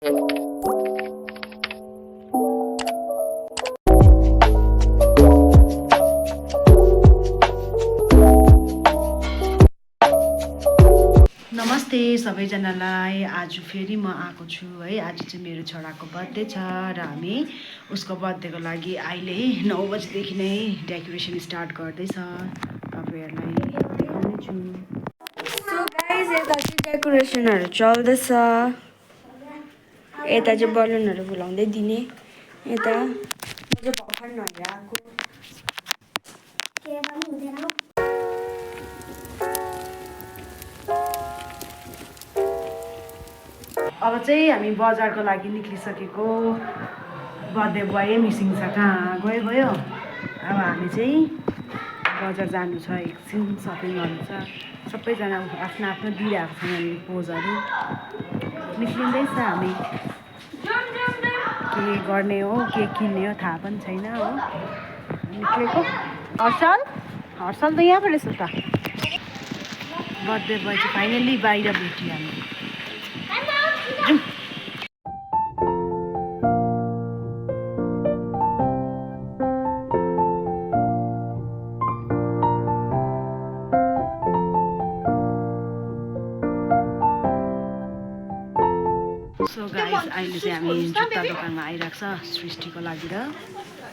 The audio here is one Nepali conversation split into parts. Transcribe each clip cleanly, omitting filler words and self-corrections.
नमस्ते सबैजनालाई। आज फेरि म आएको छु है। आज चाहिँ मेरो छोराको बर्थडे छ र हामी उसको बर्थडेको लागि अहिले 9 बजेदेखि नै डेकोरेसन स्टार्ट गर्दैछ। तपाईँहरूलाई देखाउने छु। सो गाइस, यता चाहिँ डेकोरेसनहरू चल्दैछ। यता चाहिँ बलुनहरू फुलाउँदै दिने। यता म चाहिँ भर्खर नुहाएर आएको। अब चाहिँ हामी बजारको लागि निक्लिसकेको। बर्थडे बोय मिसिङ छ, कहाँ गयो। अब हामी चाहिँ बजार जानु छ, एकछिन सपिङ गर्नु छ। सबैजना आफ्नो आफ्नो दिइरहेको छ यहाँनिर पोजहरू। निक्लिँदैछ हामी। के गर्ने हो, के किन्ने हो थाहा पनि छैन हो। निक्लेको हर्षल त यहाँ पो रहेछ त। बर्थडे बोय चाहिँ फाइनल्ली बाहिर भेट्यो हामी। जाउँ। सो गाइस, अहिले चाहिँ हामी जुत्ता दोकानमा आइरहेको छ सृष्टिको लागि र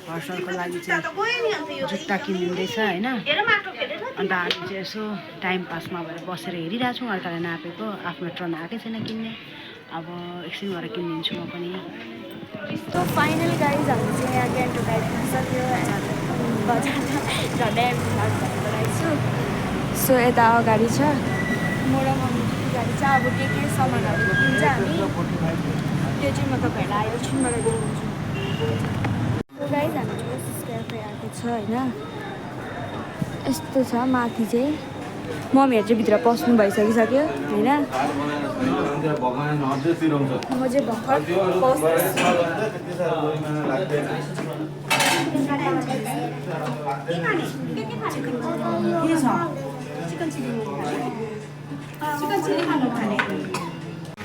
हर्षलको लागि चाहिँ जुत्ता किनिँदैछ होइन। अन्त हामी चाहिँ यसो टाइम पासमा भएर बसेर हेरिरहेको छौँ। अर्काले नापेको आफ्नो टर्न आएकै छैन किन्ने। अब एकछिन भएर किनिदिन्छु म पनि। सो फाइनल गाइज, हामी चाहिँ यहाँ गान्तोक आइपुगिसक्यो। बजारमा झन्डै छु। सो यता अगाडि छ म र मम्मीको गाडी छ। अब के सामानहरू किन्छ हामी त्यो चाहिँ म तपाईँहरूलाई एकछिनबाट देखाउँछु। सो गाइज, हामी चाहिँ क्याफे आएको छ होइन। यस्तो छ माथि चाहिँ। मम्मीहरू चाहिँ भित्र पस्नु भइसकिसक्यो होइन। म चाहिँ भर्खर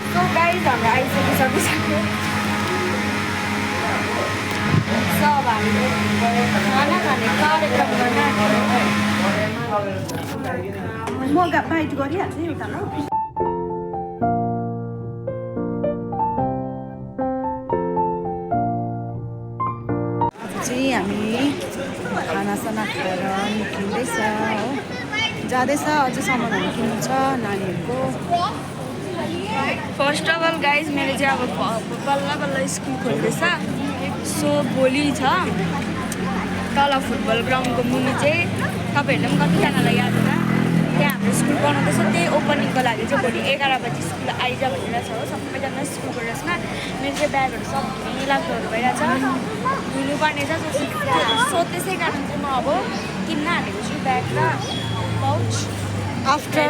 सो गाइज, हाम्रो आइसकिसक्यो। सो अब हामीले खाना खाने कार्यक्रम गर्न म बाइट गरिहाल्छु एउटा ल। चाहिँ हामी खानासाना खाएर निक्लिँदैछ हो। जाँदैछ, अझै सामानहरू किन्नु छ नानीहरूको। फर्स्ट अफ अल गाइज, मेरो चाहिँ अब बल्ल बल्ल स्कुल खोल्दैछ। सो भोलि छ तल फुटबल ग्राउन्डको मुनि चाहिँ तपाईँहरूले पनि कतिजनालाई याद होला, त्यहाँ हाम्रो स्कुल बनाउँदैछ। त्यही ओपनिङको लागि चाहिँ भोलि 11 बजी स्कुल आइज भनिरहेको छ हो। सबैजना स्कुलको ड्रेसमा। मेरो चाहिँ ब्यागहरू सब धुइलाग्दोहरू भइरहेछ, धुनुपर्ने छ। सो त्यसै कारण चाहिँ म अब किन्न हालेको छु ब्याग र पाउच। आफ्टर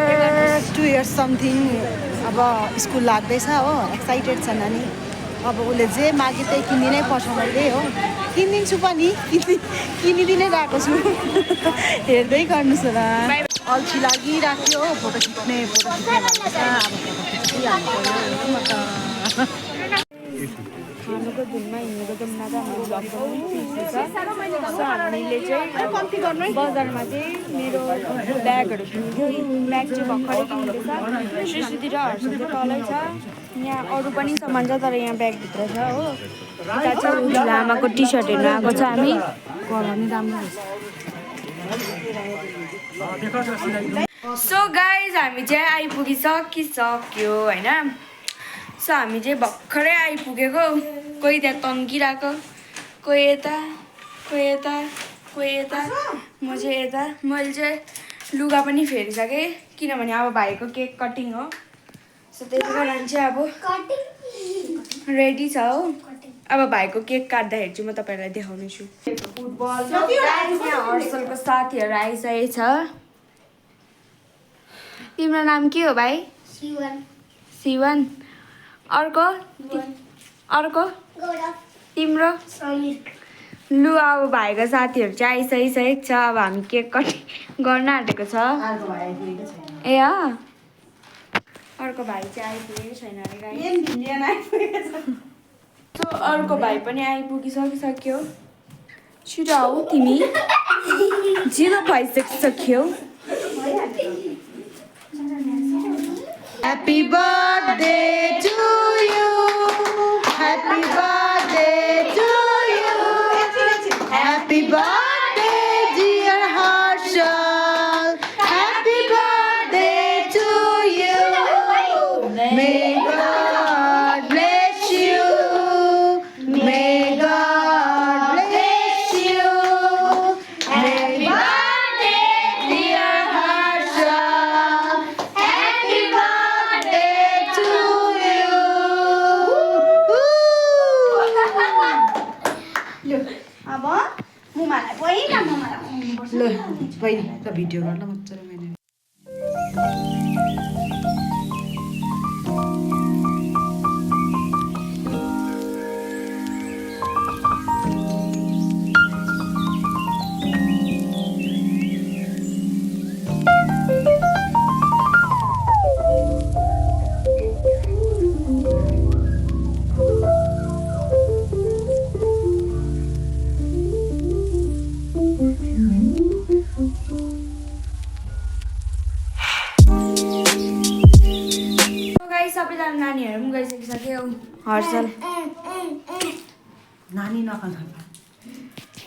2 इयर्स समथिङ अब स्कुल लाग्दैछ हो। एक्साइटेड छ नानी। अब उसले जे मागे त्यही किनिदिनै पर्छ। मैले हो किनिदिन्छु पनि, किनिदिनै रहेको छु। हेर्दै गर्नुहोस् होला। अल्छी लागिराख्यो हो। फोटो खिच्ने भन्दैछ। अब फोटो खिचिहाल्नु म त। खानुको धुनमा हिँडेको जमुना चाहिँ हाम्रो ब्लग बनाउनु बिर्सेछ। सो हामीले चाहिँ बजारमा चाहिँ मेरो ब्यागहरू किनिदियो। ब्याग चाहिँ भर्खरै किन्दैछ। सृष्टि र हर्षल चाहिँ तलै छ। यहाँ अरू पनि सामान छ तर यहाँ ब्यागभित्र छ हो। यता चाहिँ लामाको टी सर्टहरू आएको छ। हामी कलर नि राम्रो रहेछ। सो गाइज, हामी चाहिँ आइपुगिसक्यो होइन। सो हामी चाहिँ भर्खरै आइपुगेको। कोही त्यहाँ तन्किरहेको, कोही यता, कोही यता, कोही यता। म चाहिँ यता। मैले चाहिँ लुगा पनि फेरिसकेँ किनभने अब भाइको केक कटिङ हो। सो त्यसै कारण चाहिँ अब रेडी छ हो। अब भाइको केक काट्दाखेरि चाहिँ म तपाईँहरूलाई देखाउने छु। फुटबल यहाँ हर्षलको साथीहरू आइसकेको छ। तिम्रो नाम के हो भाइ? सिवन। अर्को तिम्रो? लु, अब भाइको साथीहरू चाहिँ आइसकिसकेको छ। अब हामी केक कटिङ गर्न आँटेको छ। ए अर्को भाइ चाहिँ आइपुगेको छैन अरे गाइस मेन भिलियन आइपुगेछ सो अर्को भाइ पनि आइपुगिसकिसक्यो छिटो आऊ तिमी 0 भइसकिसक्यो Happy birthday to you. Happy birthday to you. Happy birthday, dear Harshal. Happy birthday to you. May God bless you. May God bless you. Happy birthday, dear Harshal. Happy birthday to you. अब मुमालाई पहिला मुमालाई खुवाउनुपर्छ ल पहिला ल भिडियो गर्न मजाले मैले सबैजना नानीहरू पनि गइसकिसक्यो हर्षल नानी नखान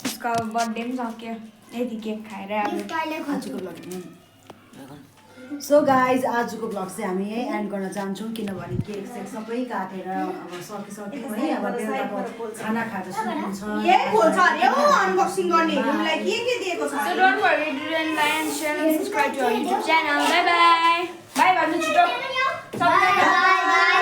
उसको अब बर्थडे पनि सक्यो यति केक खाएर अब आजको ब्लग सो गाइज आजको ब्लग चाहिँ हामी यही एन्ड गर्न चाहन्छौँ किनभने केक सेक सबै काटेर अब सकिसक्यौँ है अब बेलुकाको खाना खाएर सुत्नुहुन्छ अनबक्सिङ गर्नेहरूलाई के दिएको छ So don't worry, do like and share and subscribe to our YouTube channel. Bye bye. Bye भन्नु छिटो. सबैलाई